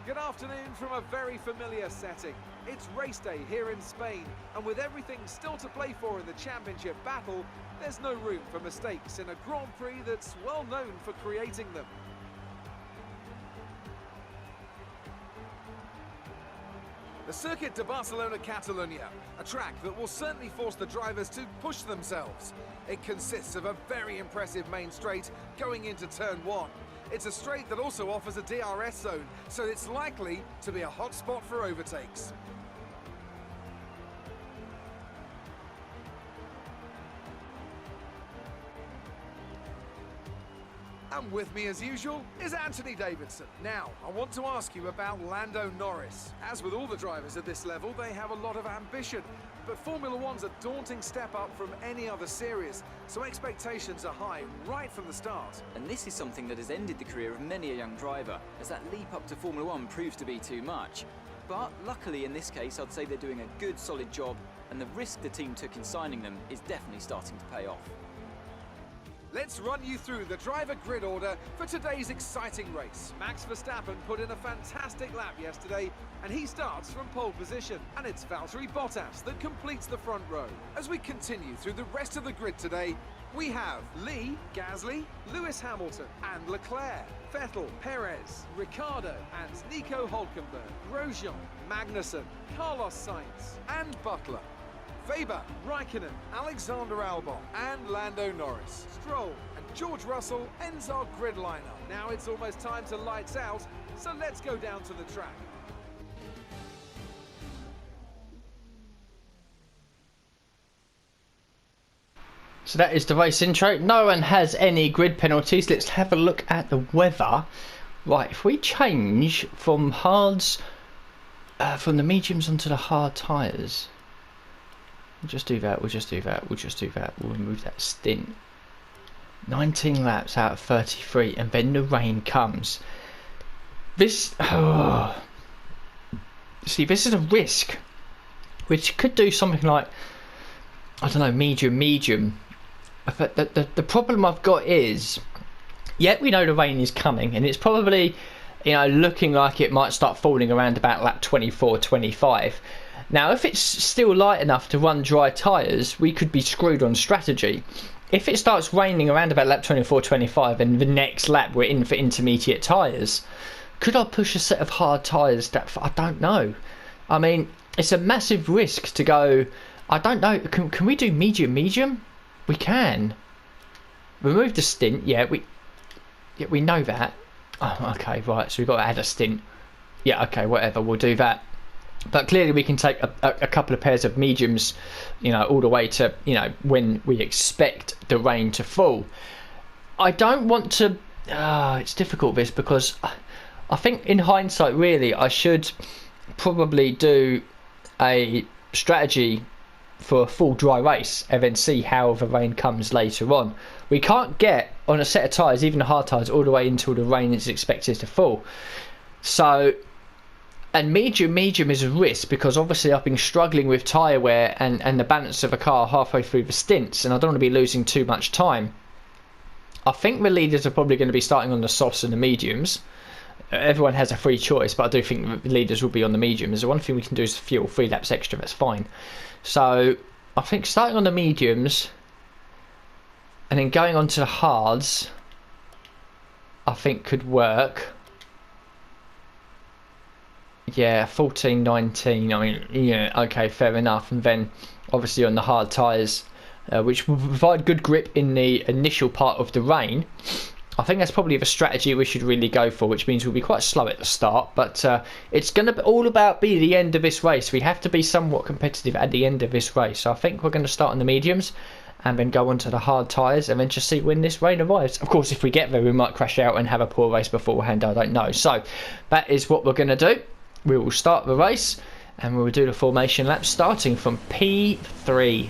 Good afternoon from a very familiar setting. It's race day here in Spain, and with everything still to play for in the championship battle, there's no room for mistakes in a Grand Prix that's well known for creating them. The Circuit de Barcelona-Catalunya, a track that will certainly force the drivers to push themselves. It consists of a very impressive main straight going into turn 1. It's a straight that also offers a DRS zone, so it's likely to be a hot spot for overtakes. And with me as usual is Anthony Davidson. Now, I want to ask you about Lando Norris. As with all the drivers at this level, they have a lot of ambition. But Formula One's a daunting step up from any other series, so expectations are high right from the start. And this is something that has ended the career of many a young driver, as that leap up to Formula One proves to be too much. But luckily in this case, I'd say they're doing a good, solid job, and the risk the team took in signing them is definitely starting to pay off. Let's run you through the driver grid order for today's exciting race. Max Verstappen put in a fantastic lap yesterday, and he starts from pole position. And it's Valtteri Bottas that completes the front row. As we continue through the rest of the grid today, we have Lee, Gasly, Lewis Hamilton and Leclerc, Vettel, Perez, Ricciardo and Nico Hülkenberg, Grosjean, Magnussen, Carlos Sainz and Butler. Weber, Raikkonen, Alexander Albon and Lando Norris. Stroll and George Russell ends our grid lineup. Now it's almost time to lights out, so let's go down to the track. So that is the race intro. No one has any grid penalties. Let's have a look at the weather. Right, if we change from hards, from the mediums onto the hard tyres. We'll just do that, we'll just do that, we'll just do that. We'll remove that stint. 19 laps out of 33 and then the rain comes. This, see, this is a risk. Which could do something like, I don't know, medium. But the problem I've got is, yet we know the rain is coming and it's probably, you know, looking like it might start falling around about lap 24, 25. Now, if it's still light enough to run dry tyres, we could be screwed on strategy. If it starts raining around about lap 24, 25 and the next lap we're in for intermediate tyres, could I push a set of hard tyres that I don't know. I mean, it's a massive risk to go, I don't know, can we do medium? We can. Remove the stint, yeah, we know that. Oh, okay, right, so we've got to add a stint. Yeah, okay, whatever, we'll do that. But clearly we can take a couple of pairs of mediums, you know, all the way to, you know, when we expect the rain to fall. I don't want to, it's difficult this, because I think in hindsight really I should probably do a strategy for a full dry race and then see how the rain comes later on. We can't get on a set of tyres, even the hard tyres, all the way until the rain is expected to fall. So, and medium is a risk, because obviously I've been struggling with tyre wear and the balance of a car halfway through the stints, and I don't want to be losing too much time. I think the leaders are probably going to be starting on the softs and the mediums. Everyone has a free choice, but I do think the leaders will be on the mediums. The one thing we can do is fuel 3 laps extra, that's fine. So I think starting on the mediums and then going on to the hards, I think could work. Yeah, 14, 19, I mean, yeah, okay, fair enough. And then obviously on the hard tyres, which will provide good grip in the initial part of the rain. I think that's probably the strategy we should really go for, which means we'll be quite slow at the start, but it's going to all about be the end of this race. We have to be somewhat competitive at the end of this race. So I think we're going to start on the mediums and then go on to the hard tyres and then just see when this rain arrives. Of course, if we get there, we might crash out and have a poor race beforehand, I don't know. So that is what we're going to do. We will start the race and we will do the formation laps starting from P3.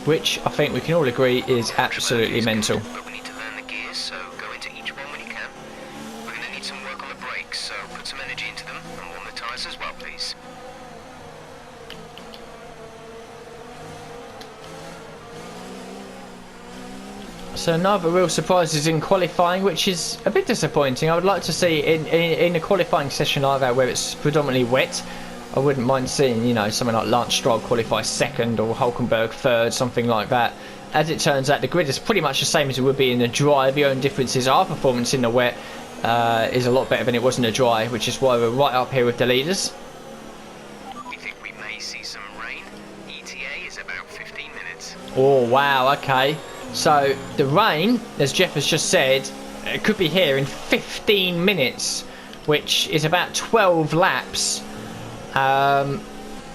Which I think we can all agree is absolutely mental. But we need to learn the gears, so go into each one when you can. We're going to need some work on the brakes, so put some energy into them and warm the tyres as well, please. So another real surprise is in qualifying, which is a bit disappointing. I would like to see in a qualifying session like that where it's predominantly wet, I wouldn't mind seeing, you know, something like Lance Stroll qualify second or Hulkenberg third, something like that. As it turns out, the grid is pretty much the same as it would be in the dry. The only difference is our performance in the wet is a lot better than it was in the dry, which is why we're right up here with the leaders. We think we may see some rain. ETA is about 15 minutes. Oh wow, okay. So the rain, as Jeff has just said, it could be here in 15 minutes, which is about 12 laps.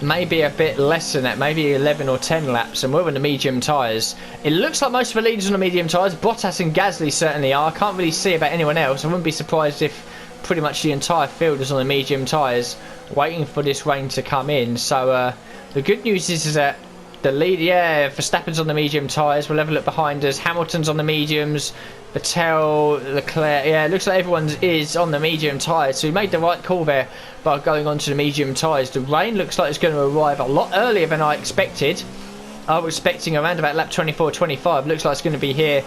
Maybe a bit less than that, maybe 11 or 10 laps, and we're on the medium tyres. It looks like most of the leaders on the medium tyres. Bottas and Gasly certainly are. I can't really see about anyone else. I wouldn't be surprised if pretty much the entire field is on the medium tyres, waiting for this rain to come in. So the good news is that the lead, yeah, Verstappen's on the medium tyres. We'll have a look behind us. Hamilton's on the mediums. Vettel, Leclerc, yeah, it looks like everyone is on the medium tyres. So we made the right call there by going on to the medium tyres. The rain looks like it's going to arrive a lot earlier than I expected. I was expecting around about lap 24-25. Looks like it's going to be here,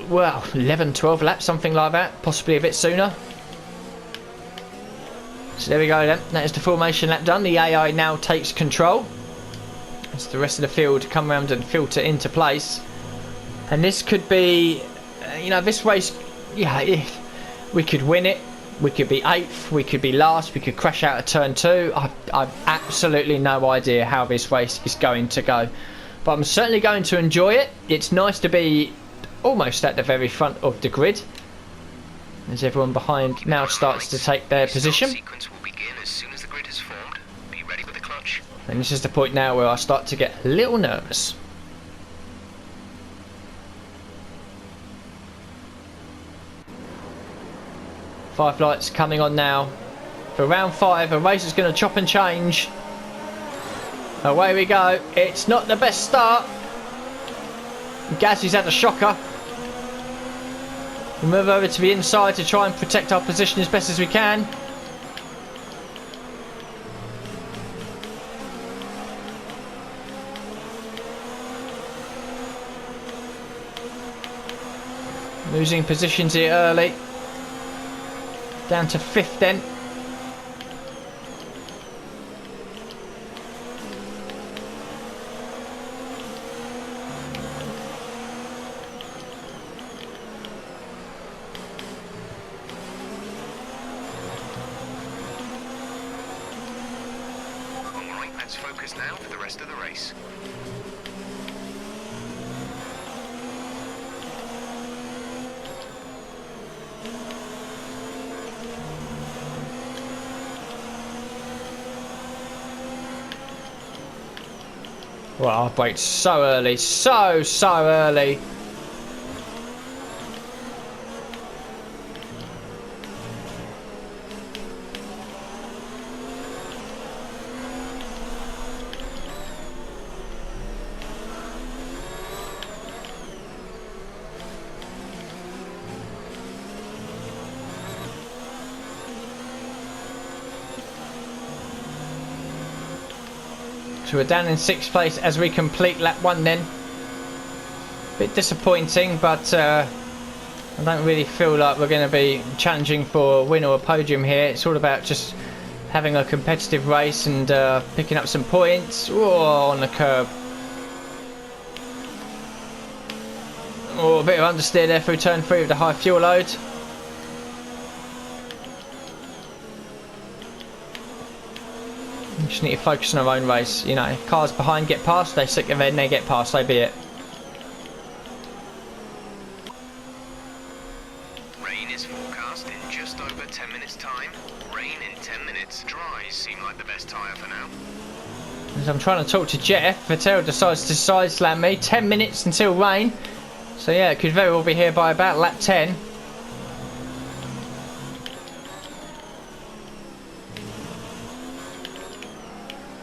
well, 11-12 laps, something like that. Possibly a bit sooner. So there we go then. That is the formation lap done. The AI now takes control as the rest of the field come around and filter into place. And this could be, you know, this race, yeah, we could win it. We could be 8th, we could be last, we could crash out at turn 2. I've absolutely no idea how this race is going to go. But I'm certainly going to enjoy it. It's nice to be almost at the very front of the grid, as everyone behind now starts to take their position. Sequence will begin as soon as the grid is formed. Be ready with the clutch. And this is the point now where I start to get a little nervous. Five lights coming on now for round 5. A race is going to chop and change. Away we go. It's not the best start. Gasly's had a shocker. We move over to the inside to try and protect our position as best as we can. Losing positions here early. Down to 5th then. Alright, let's focus now for the rest of the race. Well, I braked so early, so early. So we're down in 6th place as we complete lap 1 then. Bit disappointing, but I don't really feel like we're going to be challenging for a win or a podium here. It's all about just having a competitive race and picking up some points. Oh, on the curb. Oh, a bit of understeer there through turn 3 with the high fuel load. Just need to focus on our own race. You know, cars behind get past, they stick and then they get past, so be it. Rain is forecast in just over 10 minutes time. Rain in 10 minutes. Dries seem like the best tyre for now. As I'm trying to talk to Jeff, Vettel decides to side slam me. 10 minutes until rain. So yeah, it could very well be here by about lap 10.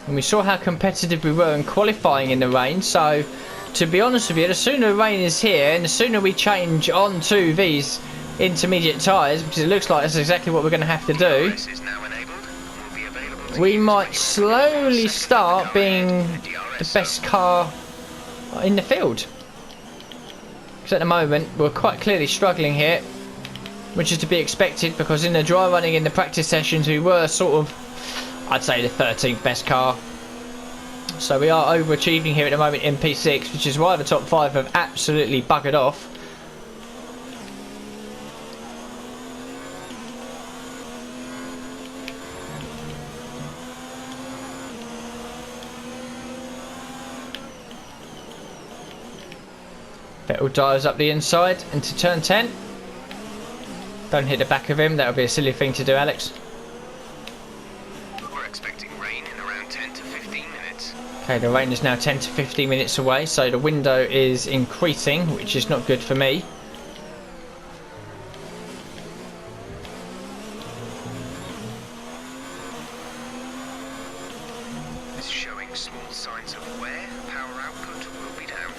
And we saw how competitive we were in qualifying in the rain, so to be honest with you, the sooner the rain is here and the sooner we change onto these intermediate tyres, because it looks like that's exactly what we're going to have to do, we might slowly start being the best car in the field. Because at the moment we're quite clearly struggling here, which is to be expected because in the dry running in the practice sessions we were sort of, I'd say, the 13th best car. So we are overachieving here at the moment in P6, which is why the top 5 have absolutely buggered off. Vettel dives up the inside into turn 10. Don't hit the back of him, that would be a silly thing to do, Alex. We're expecting rain in around 10 to 15 minutes. Okay, the rain is now 10 to 15 minutes away, so the window is increasing, which is not good for me. This is showing small signs of wear. Power output will be down.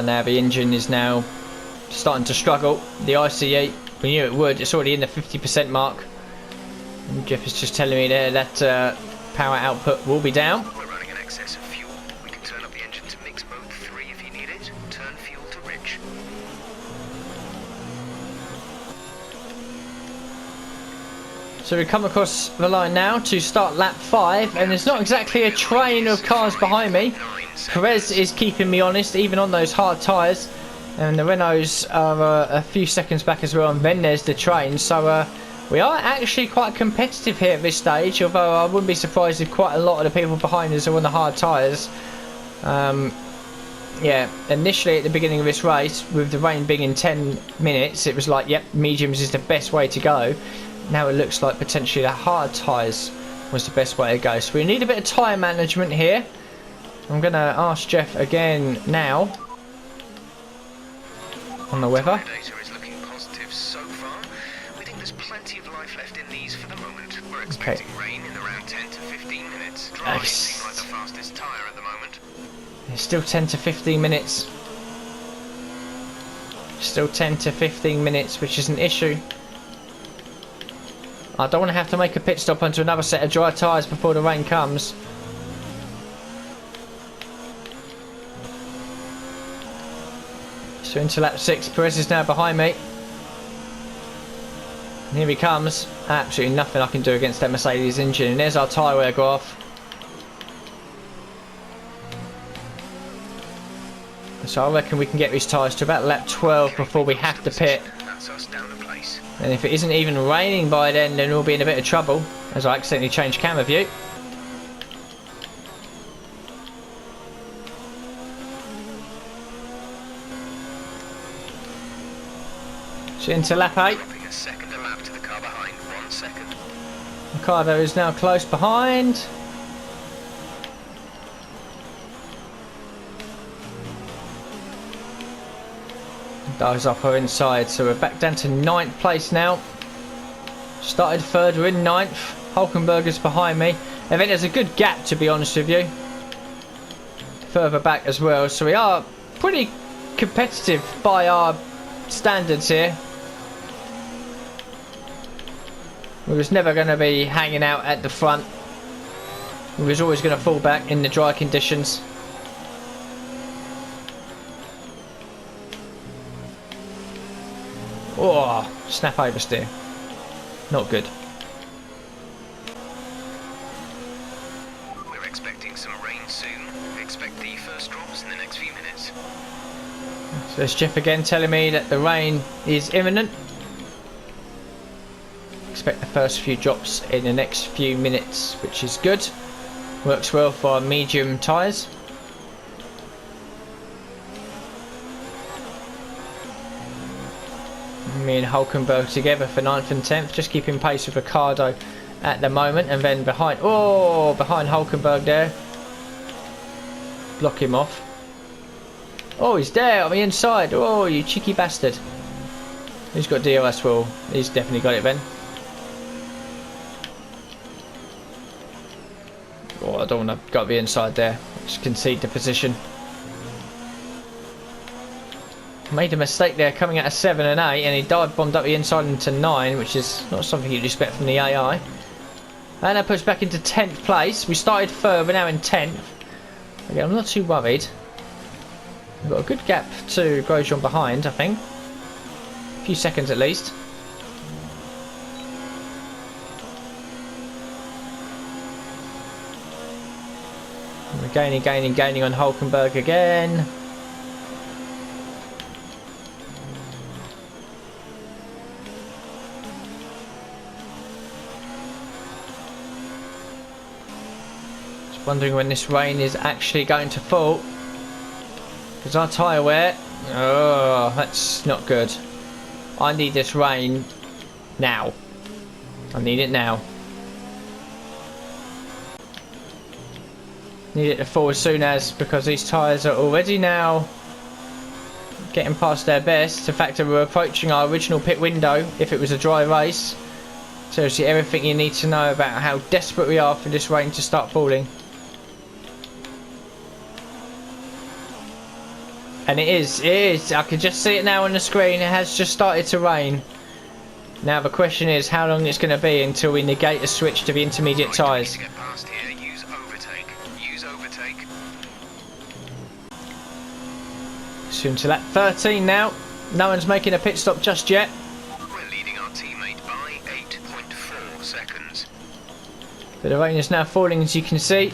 Now the engine is now starting to struggle. The ICE, we knew it would, it's already in the 50% mark. And Jeff is just telling me there that power output will be down. We're running an excess of fuel. We can turn up the engine to mix mode 3 if you need it. Turn fuel to rich. So we come across the line now to start lap 5, and there's not exactly a train of cars behind me. Perez is keeping me honest, even on those hard tyres, and the Renaults are a few seconds back as well, and then there's the train. So we are actually quite competitive here at this stage, although I wouldn't be surprised if quite a lot of the people behind us are on the hard tyres. Yeah, initially at the beginning of this race, with the rain being in 10 minutes, it was like, yep, mediums is the best way to go. Now it looks like potentially the hard tyres was the best way to go. So we need a bit of tyre management here. I'm going to ask Jeff again now on the weather. Data is looking positive so far. We think there's plenty of life left in these for the moment. We're expecting rain in around 10 to 15 minutes. Dry seems like the fastest tyre at the moment. It's still 10 to 15 minutes. Still 10 to 15 minutes, which is an issue. I don't want to have to make a pit stop onto another set of dry tyres before the rain comes. So into lap 6, Perez is now behind me. And here he comes. Absolutely nothing I can do against that Mercedes engine. And there's our tyre wear graph. So I reckon we can get these tyres to about lap 12 before we have to pit. That's us down a place. And if it isn't even raining by then we'll be in a bit of trouble, as I accidentally changed camera view. So into lap 8. Dropping a second a lap to the car behind. 1 second. Ricardo is now close behind. Dives up her inside, so we're back down to 9th place now. Started 3rd, we're in 9th. Hulkenberg behind me. I think there's a good gap, to be honest with you. Further back as well, so we are pretty competitive by our standards here. We was never going to be hanging out at the front. We was always going to fall back in the dry conditions. Oh, snap oversteer. Not good. We're expecting some rain soon. We expect the first drops in the next few minutes. So there's Jeff again telling me that the rain is imminent. Expect the first few drops in the next few minutes, which is good. Works well for our medium tyres. Me and Hulkenberg together for 9th and 10th, just keeping pace with Ricardo at the moment, and then behind Hulkenberg there. Block him off. Oh, he's there on the inside. Oh, you cheeky bastard. Who's got DRS? Well, he's definitely got it then. Oh, I don't want to go up the inside there. Just concede the position. Made a mistake there coming out of 7 and 8, and he dive bombed up the inside into 9, which is not something you'd expect from the AI. And that puts back into 10th place. We started 3rd, we're now in 10th. Again, I'm not too worried. We've got a good gap to Grosjean behind, I think. A few seconds at least. We're gaining on Hulkenberg again. Just wondering when this rain is actually going to fall. Because our tyre wear, oh, that's not good. I need this rain now. I need it now. Need it to fall as soon as, because these tyres are already now getting past their best. In fact, we're approaching our original pit window if it was a dry race. Seriously, everything you need to know about how desperate we are for this rain to start falling. And it is. I can just see it now on the screen. It has just started to rain. Now the question is how long it's going to be until we negate a switch to the intermediate tyres. Soon to lap 13 now. No one's making a pit stop just yet. We're leading our teammate by 8.4 seconds. But the rain is now falling, as you can see.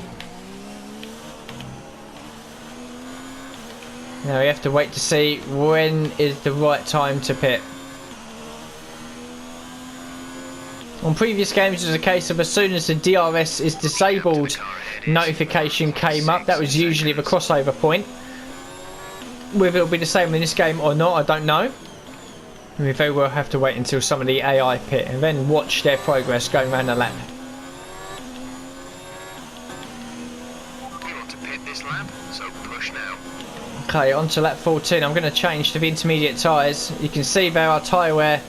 Now we have to wait to see when is the right time to pit. On previous games it was a case of as soon as the DRS is disabled notification came up, that was usually the crossover point. Whether it'll be the same in this game or not, I don't know. We very well have to wait until some of the AI pit and then watch their progress going around the lap. We want to pit this lap, so push now. Okay, on to lap 14. I'm going to change to the intermediate tyres. You can see there our tyre wear,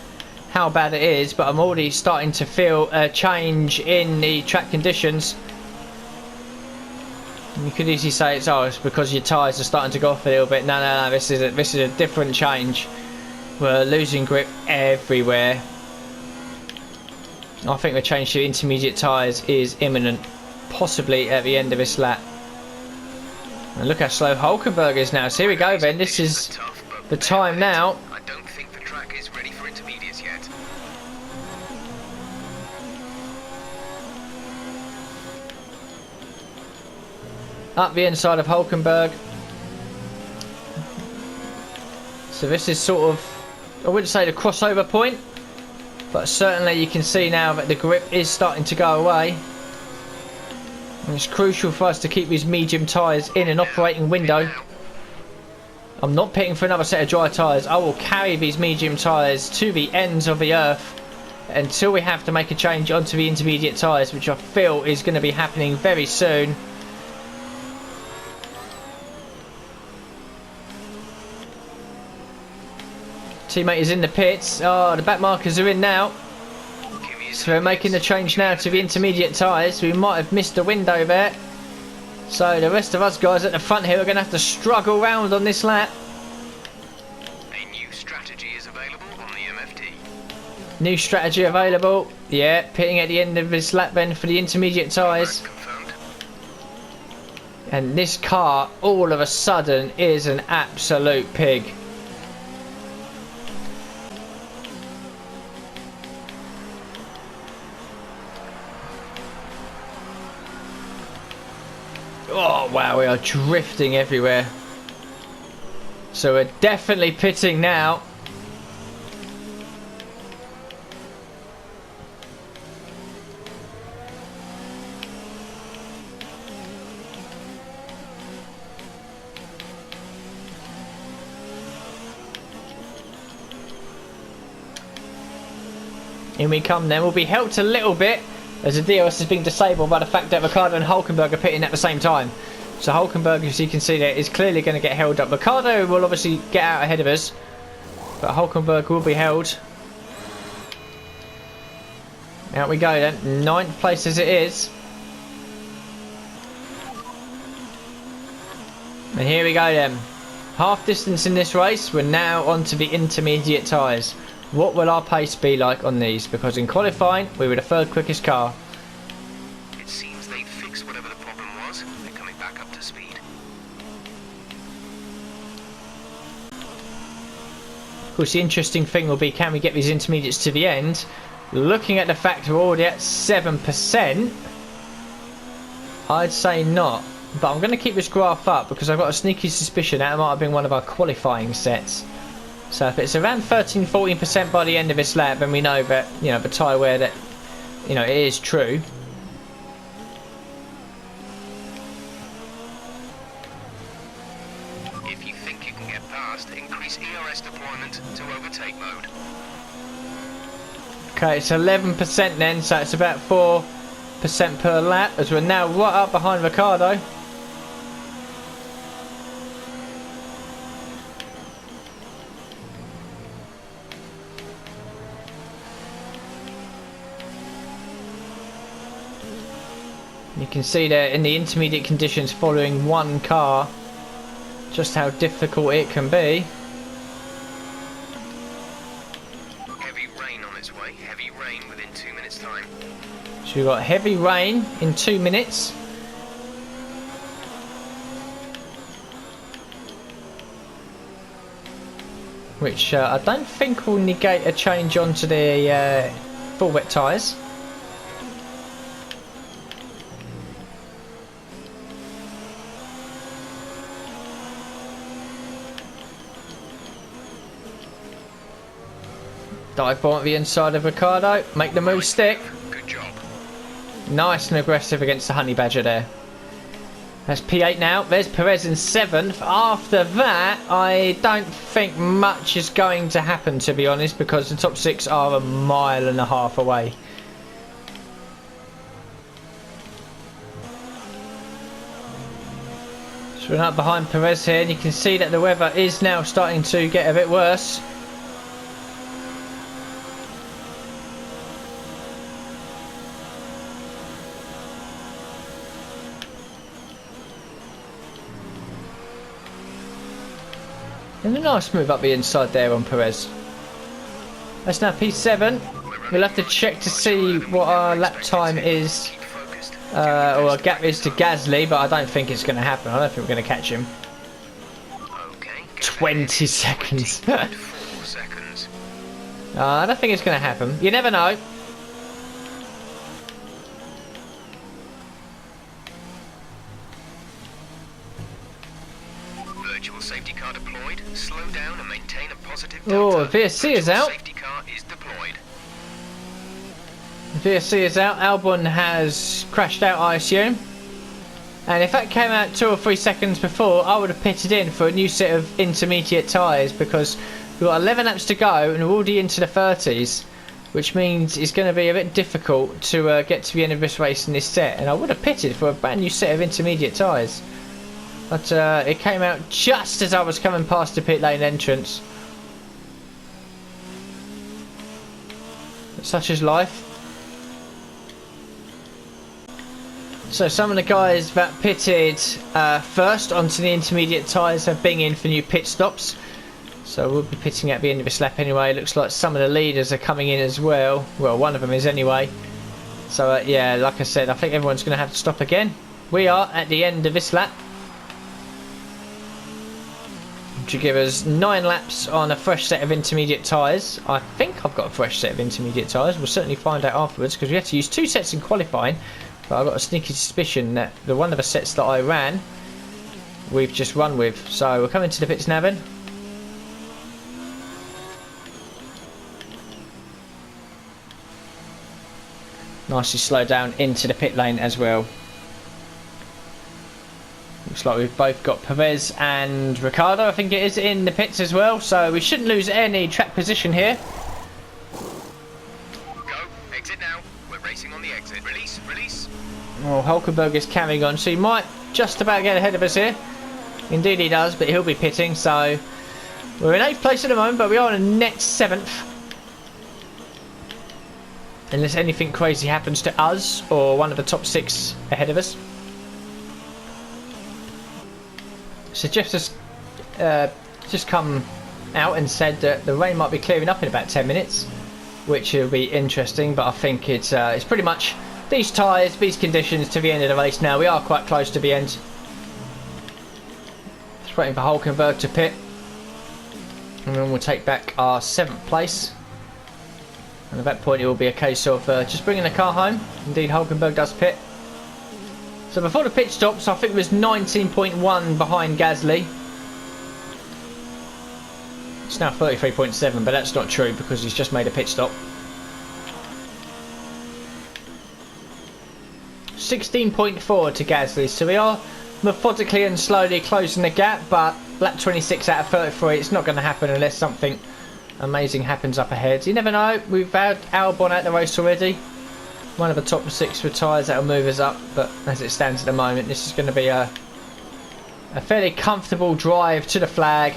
how bad it is, but I'm already starting to feel a change in the track conditions. You could easily say it's because your tyres are starting to go off a little bit. No, this is a different change. We're losing grip everywhere. I think the change to intermediate tyres is imminent, possibly at the end of this lap. And look how slow Hulkenberg is now. So here we go then. This is the time now. I don't think the track is ready for intermediates yet. Up the inside of Hulkenberg. So this is sort of, I wouldn't say the crossover point, but certainly you can see now that the grip is starting to go away. And it's crucial for us to keep these medium tyres in an operating window. I'm not pitting for another set of dry tyres. I will carry these medium tyres to the ends of the earth until we have to make a change onto the intermediate tyres, which I feel is going to be happening very soon. Teammate is in the pits. Oh, the back markers are in now. So we're making the change now to the intermediate tyres. We might have missed the window there. So the rest of us guys at the front here are going to have to struggle round on this lap. A new strategy is available on the MFD. New strategy available. Yeah, pitting at the end of this lap then for the intermediate tyres. Confirmed. And this car all of a sudden is an absolute pig. Oh wow, we are drifting everywhere. So we're definitely pitting now. In we come then. We'll be helped a little bit as the DRS is being disabled by the fact that Ricciardo and Hulkenberg are pitting at the same time. So Hulkenberg, as you can see there, is clearly going to get held up. Ricciardo will obviously get out ahead of us, but Hulkenberg will be held. Out we go then. 9th place as it is. And here we go then. Half distance in this race. We're now onto the intermediate tyres. What will our pace be like on these? Because in qualifying, we were the 3rd quickest car. It seems they fixed whatever the problem was. They're coming back up to speed. Of course, the interesting thing will be, can we get these intermediates to the end? Looking at the fact we're already at 7%, I'd say not. But I'm going to keep this graph up because I've got a sneaky suspicion that might have been one of our qualifying sets. So if it's around 13-14% by the end of this lap, then we know that, you know, the tyre wear that, you know, it is true. If you think you can get past, increase ERS deployment to overtake mode. Okay, it's 11% then, so it's about 4% per lap, as we're now right up behind Ricciardo. You can see there in the intermediate conditions following one car just how difficult it can be. Heavy rain on its way. Heavy rain within 2 minutes' time. So we've got heavy rain in 2 minutes. Which I don't think will negate a change onto the full wet tyres. Dive bomb at the inside of Ricciardo, make the move stick. Good job. Nice and aggressive against the Honey Badger there. That's P8 now. There's Perez in 7th. After that, I don't think much is going to happen, to be honest, because the top 6 are a mile and a half away. So we're up behind Perez here, and you can see that the weather is now starting to get a bit worse. And a nice move up the inside there on Perez. That's now P7. We'll have to check to see what our lap time is, or our gap is to Gasly, but I don't think it's going to happen. I don't think we're going to catch him. 20 seconds. 4 seconds. I don't think it's going to happen. You never know. Virtual safety car deployed. Slow down and maintain a positive Oh, delta. VSC is out. Safety car is deployed. VSC is out. Albon has crashed out, I assume. And if that came out 2 or 3 seconds before, I would have pitted in for a new set of intermediate tyres, because we've got 11 laps to go and we're already into the 30s, which means it's going to be a bit difficult to get to the end of this race in this set. And I would have pitted for a brand new set of intermediate tyres. But it came out just as I was coming past the pit lane entrance. Such is life. So some of the guys that pitted first onto the intermediate tyres have been in for new pit stops. So we'll be pitting at the end of this lap anyway. Looks like some of the leaders are coming in as well. Well, one of them is anyway. So yeah, like I said, I think everyone's going to have to stop again. We are at the end of this lap, to give us 9 laps on a fresh set of intermediate tyres. I think I've got a fresh set of intermediate tyres. We'll certainly find out afterwards, because we had to use 2 sets in qualifying. But I've got a sneaky suspicion that the one of the sets that I ran, we've just run with. So we're coming to the pits now then. Nicely slow down into the pit lane as well. Looks like we've both got Perez and Ricciardo, I think it is, in the pits as well. So we shouldn't lose any track position here. Go. Exit now. We're racing on the exit. Release. Release. Well, Hulkenberg is carrying on, so he might just about get ahead of us here. Indeed he does, but he'll be pitting. So we're in 8th place at the moment, but we are in a net 7th. Unless anything crazy happens to us or one of the top 6 ahead of us. So Jeff has just come out and said that the rain might be clearing up in about 10 minutes, which will be interesting. But I think it's pretty much these tyres, these conditions to the end of the race now. We are quite close to the end. Just waiting for Hulkenberg to pit. And then we'll take back our 7th place. And at that point it will be a case of just bringing the car home. Indeed, Hulkenberg does pit. So before the pit stops, I think it was 19.1 behind Gasly. It's now 33.7, but that's not true because he's just made a pit stop. 16.4 to Gasly, so we are methodically and slowly closing the gap, but lap 26 out of 33, it's not going to happen unless something amazing happens up ahead. You never know, we've had Albon out the race already. One of the top 6 for tyres that will move us up, but as it stands at the moment, this is going to be a fairly comfortable drive to the flag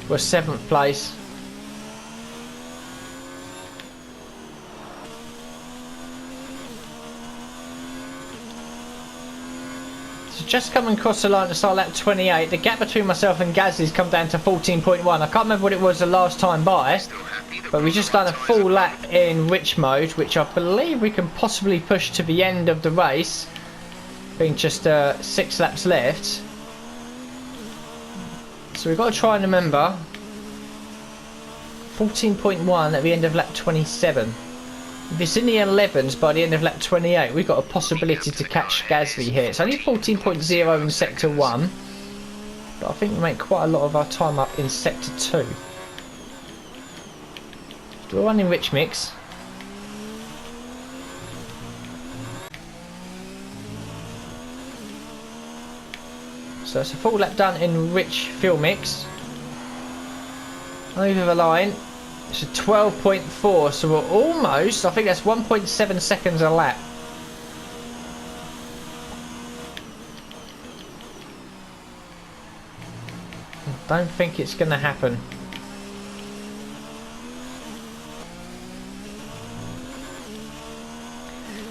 for 7th place. So just coming across the line to start lap 28, the gap between myself and Gasly's come down to 14.1. I can't remember what it was the last time by, but we've just done a full lap in rich mode, which I believe we can possibly push to the end of the race, being just 6 laps left. So we've got to try and remember 14.1 at the end of lap 27. If it's in the 11s by the end of lap 28, we've got a possibility to catch Gasly here. It's only 14.0 in sector 1, but I think we make quite a lot of our time up in sector 2. Do a run in rich mix. So it's a full lap done in rich fuel mix. Over the line. It's a 12.4, so we're almost, I think that's 1.7 seconds a lap. I don't think it's going to happen.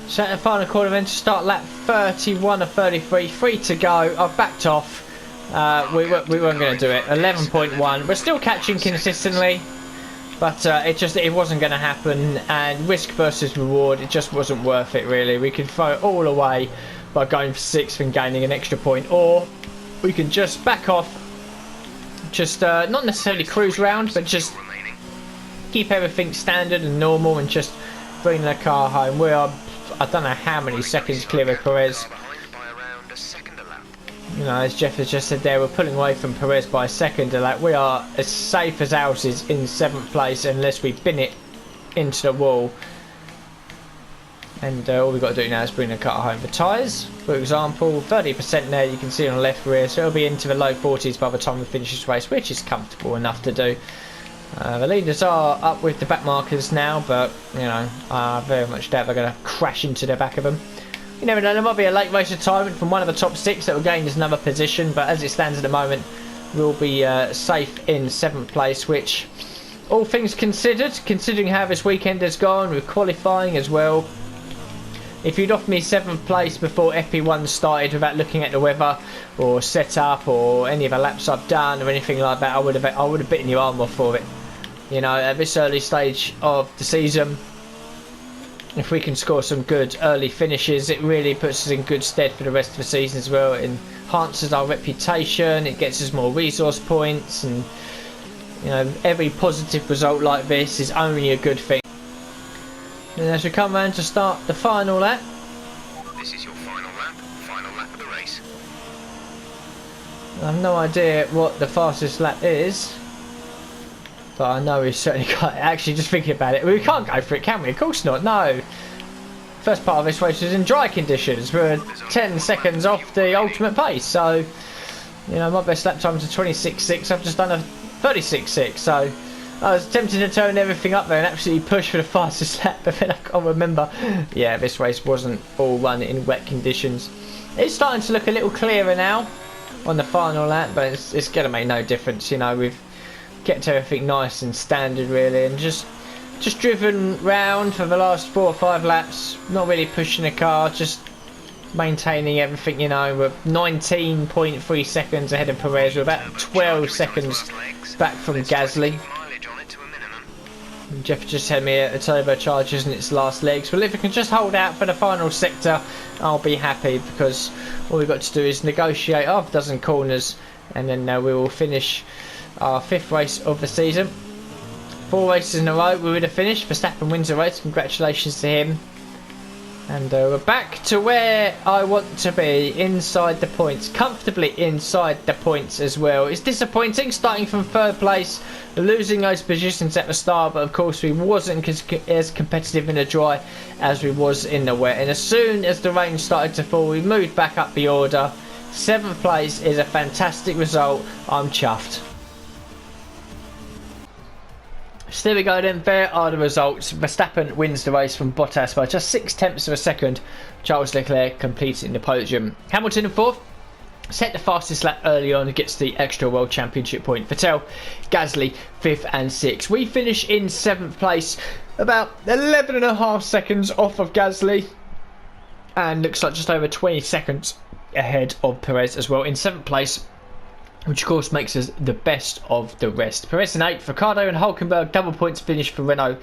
So at the final corner then to start lap 31 of 33, 3 to go. I've backed off. We weren't going to do it. 11.1. We're still catching consistently, but it wasn't going to happen. And risk versus reward, it just wasn't worth it really. We could throw it all away by going for 6th and gaining an extra point, or we can just back off, just not necessarily cruise round, but just keep everything standard and normal and just bring the car home. We are, I don't know how many seconds clear of Perez. You know, as Jeff has just said there, we're pulling away from Perez by a second a lap. We are as safe as houses in 7th place unless we bin it into the wall. And all we've got to do now is bring the car home. The tyres, for example, 30% there, you can see on the left rear, so it'll be into the low 40s by the time we finish this race, which is comfortable enough to do. The leaders are up with the back markers now, but you know, I very much doubt they're going to crash into the back of them. You never know, there might be a late race retirement from one of the top 6 that will gain us another position, but as it stands at the moment, we'll be safe in 7th place, which, all things considered, considering how this weekend has gone with qualifying as well, if you'd offered me 7th place before FP1 started without looking at the weather or setup or any of the laps I've done or anything like that, I would have bitten your arm off for it. You know, at this early stage of the season, if we can score some good early finishes, it really puts us in good stead for the rest of the season as well. It enhances our reputation, it gets us more resource points, and you know, every positive result like this is only a good thing. And as we come round to start the final lap, this is your final lap of the race. I have no idea what the fastest lap is, but I know we've certainly got, actually just thinking about it, we can't go for it, can we? Of course not, no. First part of this race was in dry conditions. We're 10 seconds off the ultimate pace, so you know, my best lap time is a 26.6. I've just done a 36.6, so I was tempted to turn everything up there and absolutely push for the fastest lap, but then I can't remember. Yeah, this race wasn't all run in wet conditions. It's starting to look a little clearer now on the final lap, but it's going to make no difference. You know, we've kept everything nice and standard really, and just driven round for the last 4 or 5 laps, not really pushing the car, just maintaining everything. You know, we're 19.3 seconds ahead of Perez, we're about 12 seconds back from Gasly. Jeff just had me at the turbochargers in its last legs. Well, if we can just hold out for the final sector, I'll be happy, because all we've got to do is negotiate half a dozen corners, and then we will finish our 5th race of the season. 4 races in a row we would have finished. Verstappen wins the race, congratulations to him. And we're back to where I want to be, inside the points, comfortably inside the points as well. It's disappointing starting from 3rd place, losing those positions at the start, but of course we wasn't as competitive in the dry as we was in the wet. And as soon as the rain started to fall, we moved back up the order. 7th place is a fantastic result. I'm chuffed. So there we go then, there are the results. Verstappen wins the race from Bottas by just 0.6 of a second. Charles Leclerc completing the podium. Hamilton in 4th, set the fastest lap early on and gets the extra World Championship point. Vettel, Gasly 5th and 6th. We finish in 7th place, about 11.5 seconds off of Gasly, and looks like just over 20 seconds ahead of Perez as well in 7th place, which of course makes us the best of the rest. Perez in 8th, Ricciardo and Hülkenberg double points finish for Renault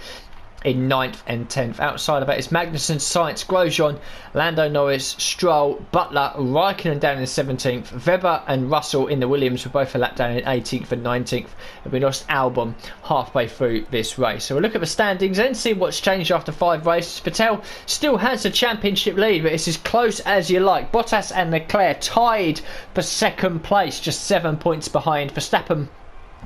in 9th and 10th. Outside of that is Magnussen, Sainz, Grosjean, Lando Norris, Stroll, Butler, Raikkonen down in 17th. Webber and Russell in the Williams were both a lap down in 18th and 19th. And we lost Albon halfway through this race. So we'll look at the standings and see what's changed after 5 races. Vettel still has the championship lead, but it's as close as you like. Bottas and Leclerc tied for 2nd place, just 7 points behind. Verstappen,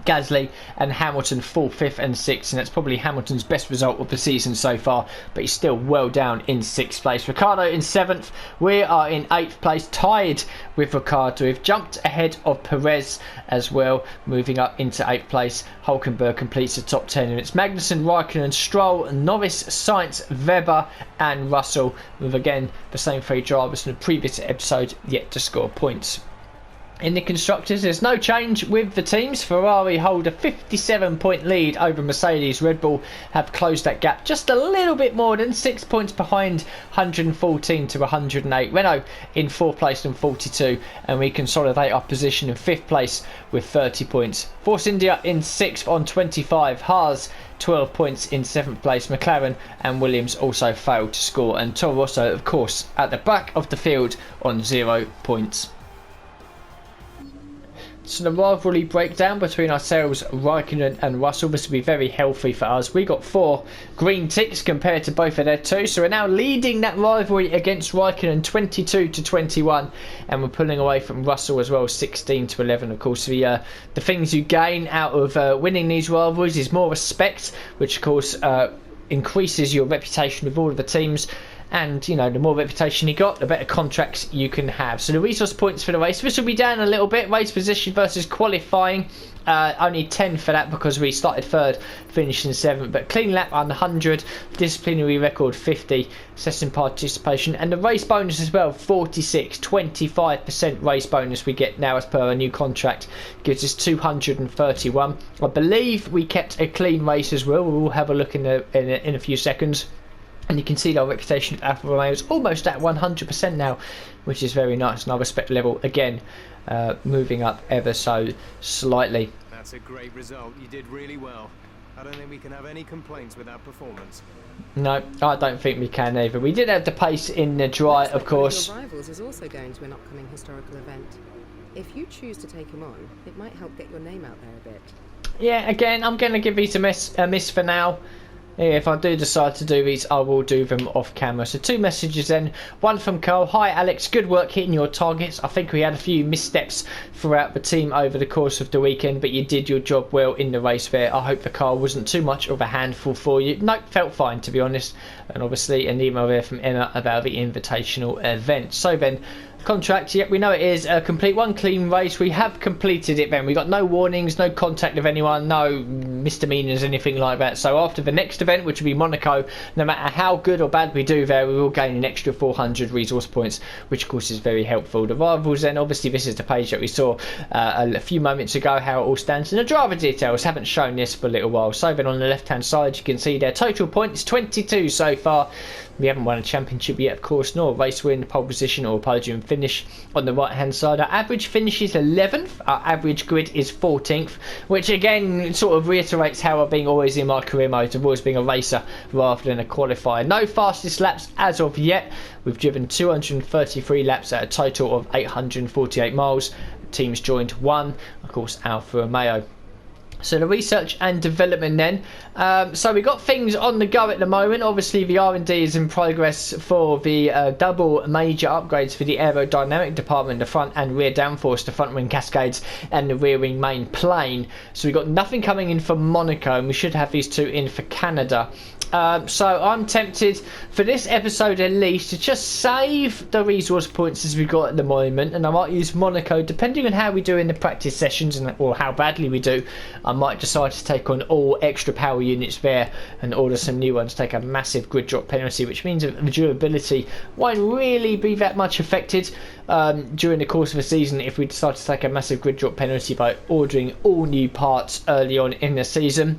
Gasly and Hamilton 4th, 5th and 6th, and that's probably Hamilton's best result of the season so far, but he's still well down in 6th place. Ricciardo in 7th, we are in 8th place, tied with Ricciardo. We've jumped ahead of Perez as well, moving up into 8th place. Hülkenberg completes the top 10, and it's Magnussen, Raikkonen, Stroll, Norris, Sainz, Webber and Russell, with again the same 3 drivers from the previous episode yet to score points. In the Constructors, there's no change with the teams. Ferrari hold a 57-point lead over Mercedes. Red Bull have closed that gap just a little bit more than 6 points behind, 114 to 108. Renault in 4th place and 42, and we consolidate our position in 5th place with 30 points. Force India in 6th on 25. Haas 12 points in 7th place. McLaren and Williams also failed to score, and Toro Rosso of course at the back of the field on 0 points. So the rivalry breakdown between ourselves, Raikkonen and Russell, this will be very healthy for us. We got 4 green ticks compared to both of their 2, so we're now leading that rivalry against Raikkonen 22 to 21, and we're pulling away from Russell as well 16 to 11. Of course, the things you gain out of winning these rivalries is more respect, which of course increases your reputation with all of the teams. And, you know, the more reputation you got, the better contracts you can have. So the resource points for the race, this will be down a little bit. Race position versus qualifying. Only 10 for that because we started 3rd, finishing 7th. But clean lap 100, disciplinary record 50, session participation. And the race bonus as well, 46, 25% race bonus we get now as per our new contract. Gives us 231. I believe we kept a clean race as well. We'll have a look in a few seconds. And you can see our reputation of Alfa Romeo is almost at 100% now, which is very nice. And our respect level, again, moving up ever so slightly. That's a great result. You did really well. I don't think we can have any complaints with that performance. No, I don't think we can either. We did have the pace in the dry, of course. Your rivals is also going to an upcoming historical event. If you choose to take him on, it might help get your name out there a bit. Yeah, again, I'm going to give these a miss for now. If I do decide to do these, I will do them off camera. So 2 messages then. One from Carl. Hi Alex, good work hitting your targets. I think we had a few missteps throughout the team over the course of the weekend, but you did your job well in the race there. I hope the car wasn't too much of a handful for you. No, felt fine to be honest. And obviously an email there from Emma about the invitational event. So then, contract, yep, we know it is a complete one clean race. We have completed it then. We got no warnings, no contact of anyone, no misdemeanors, anything like that. So after the next event, which will be Monaco, no matter how good or bad we do there, we will gain an extra 400 resource points, which of course is very helpful. The rivals then, obviously this is the page that we saw a few moments ago, how it all stands, and the driver details haven't shown this for a little while. So then on the left hand side you can see their total points 22 so far. We haven't won a championship yet, of course, nor a race win, pole position or podium finish. On the right hand side, our average finish is 11th, our average grid is 14th, which again sort of reiterates how I've been always in my career mode, of always being a racer rather than a qualifier. No fastest laps as of yet. We've driven 233 laps at a total of 848 miles. Teams joined 1, of course, Alfa Romeo. So the research and development then. So we've got things on the go at the moment. Obviously the R&D is in progress for the double major upgrades for the aerodynamic department, the front and rear downforce, the front wing cascades and the rear wing main plane. So we've got nothing coming in for Monaco, and we should have these two in for Canada. So I'm tempted for this episode at least to just save the resource points as we've got at the moment, and I might use Monaco depending on how we do in the practice sessions or how badly we do. I might decide to take on all extra power units there and order some new ones, take a massive grid drop penalty, which means that the durability won't really be that much affected during the course of a season if we decide to take a massive grid drop penalty by ordering all new parts early on in the season.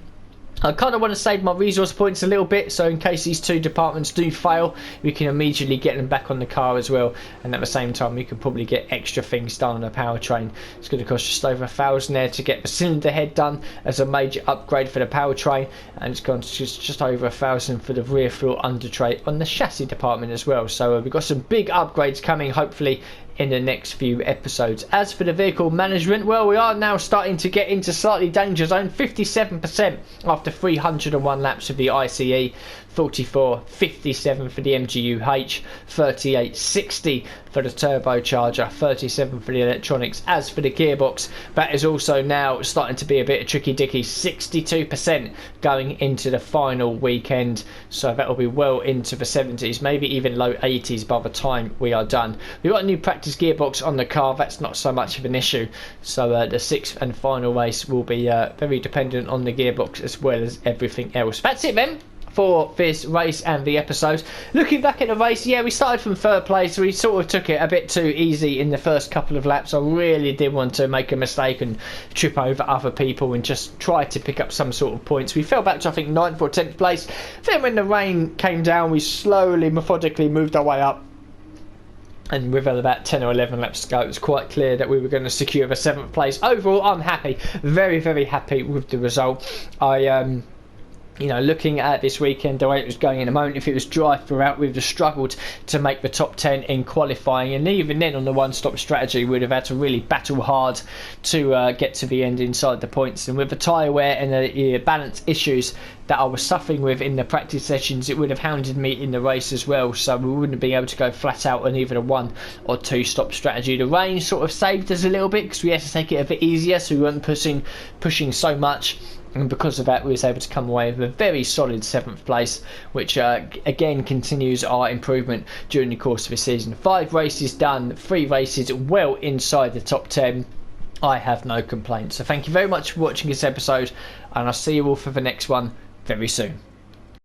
I kind of want to save my resource points a little bit, so in case these two departments do fail, we can immediately get them back on the car as well, and at the same time we can probably get extra things done on the powertrain. It's going to cost just over 1,000 there to get the cylinder head done as a major upgrade for the powertrain, and it's gone to just over 1,000 for the rear floor under tray on the chassis department as well. So we've got some big upgrades coming hopefully in the next few episodes. As for the vehicle management, well, we are now starting to get into slightly danger zone. 57% after 301 laps of the ICE, 44.57 for the MGU-H, 38.60 for the turbocharger, 37 for the electronics. As for the gearbox, that is also now starting to be a bit of tricky dicky. 62% going into the final weekend, so that will be well into the 70s, maybe even low 80s by the time we are done. We've got a new practice gearbox on the car, that's not so much of an issue, so the sixth and final race will be very dependent on the gearbox as well as everything else. That's it then for this race and the episode. Looking back at the race, yeah, we started from third place. We sort of took it a bit too easy in the first couple of laps. I really did want to make a mistake and trip over other people and just try to pick up some sort of points. We fell back to I think 9th or 10th place. Then when the rain came down, we slowly, methodically moved our way up, and with about 10 or 11 laps to go, it was quite clear that we were going to secure the 7th place. Overall, I'm happy, very, very happy with the result. You know, looking at this weekend, the way it was going in a moment, if it was dry throughout, we would have struggled to make the top 10 in qualifying, and even then on the one-stop strategy we'd have had to really battle hard to get to the end inside the points. And with the tyre wear and the balance issues that I was suffering with in the practice sessions, it would have hounded me in the race as well, so we wouldn't be able to go flat out on either a 1 or 2 stop strategy. The rain sort of saved us a little bit because we had to take it a bit easier, so we weren't pushing so much. And because of that, we was able to come away with a very solid 7th place, which again continues our improvement during the course of the season. 5 races done, 3 races well inside the top 10. I have no complaints. So thank you very much for watching this episode, and I'll see you all for the next one very soon.